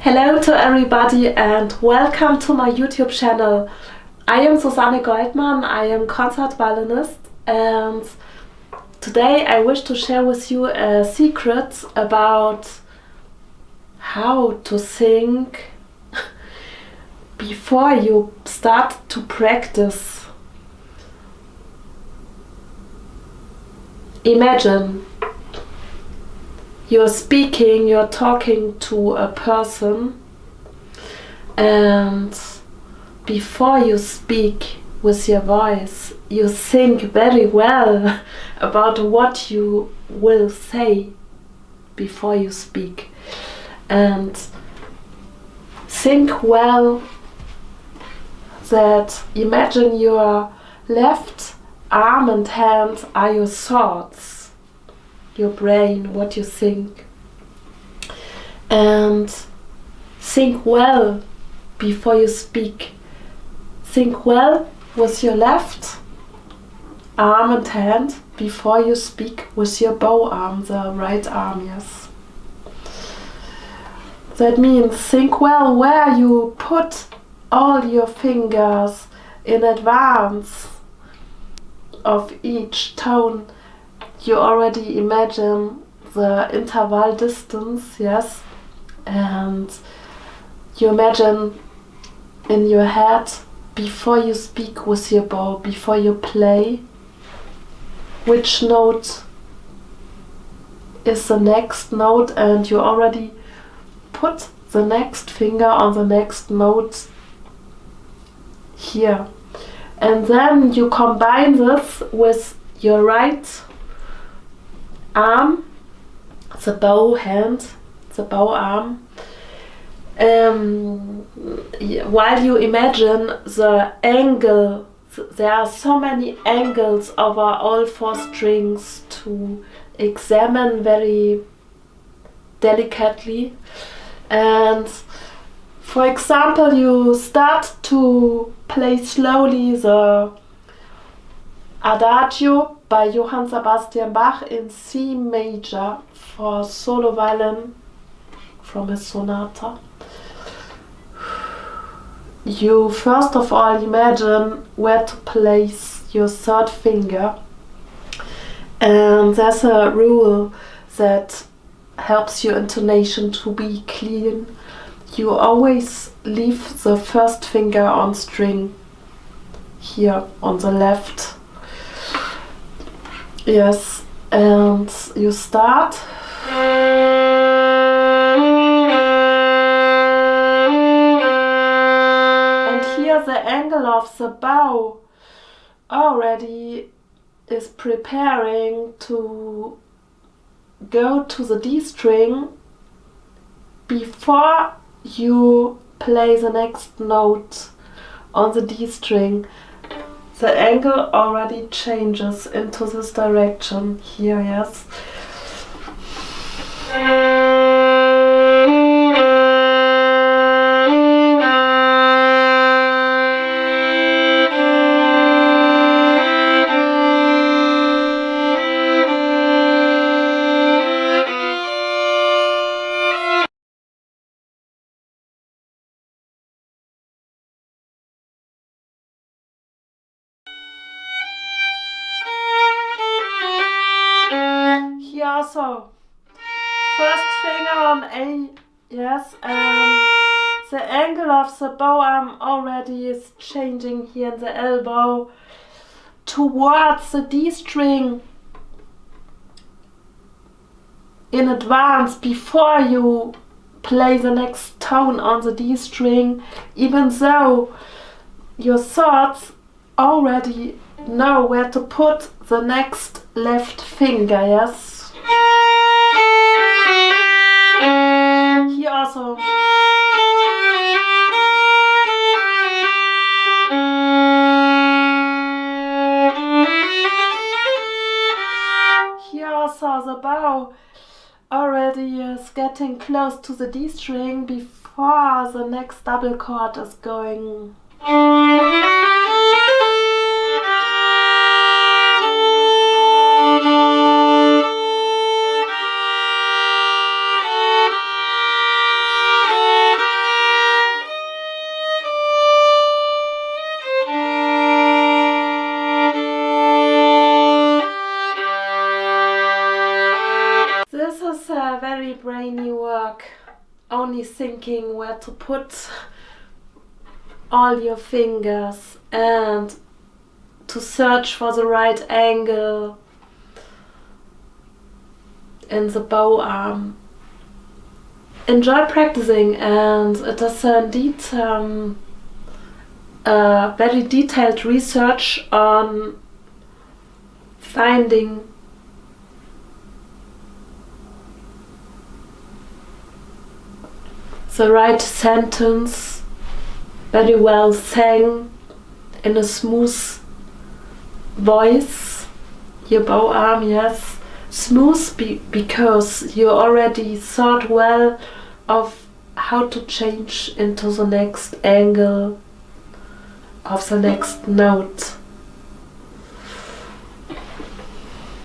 Hello to everybody and welcome to my YouTube channel. I am Susanne Goldmann, I am concert violinist, and today I wish to share with you a secret about how to sing before you start to practice. Imagine you're talking to a person, and before you speak with your voice, you think very well about what you will say before you speak, and think well that imagine your left arm and hand are your thoughts, your brain, what you think, and think well before you speak. Think well with your left arm and hand before you speak with your bow arm, the right arm, yes. That means think well where you put all your fingers in advance of each tone. You already imagine the interval distance, yes, and you imagine in your head before you speak with your bow, before you play, which note is the next note, and you already put the next finger on the next note here. And then you combine this with your right arm, the bow hand, the bow arm, while you imagine the angle. There are so many angles over all four strings to examine very delicately. And for example, you start to play slowly the Adagio by Johann Sebastian Bach in C major for solo violin from his sonata. You first of all imagine where to place your third finger, and there's a rule that helps your intonation to be clean. You always leave the first finger on string here on the left. Yes, and you start. And here the angle of the bow already is preparing to go to the D string before you play the next note on the D string. The angle already changes into this direction here, yes. Also, first finger on A, yes, and the angle of the bow arm already is changing here in the elbow towards the D string in advance before you play the next tone on the D string, even though your thoughts already know where to put the next left finger, yes. Here also. Here also the bow already is getting close to the D string before the next double chord is going. work only thinking where to put all your fingers and to search for the right angle in the bow arm. Enjoy practicing, and it is indeed very detailed research on finding the right sentence, very well sang in a smooth voice. Your bow arm, yes, smooth because you already thought well of how to change into the next angle of the next note.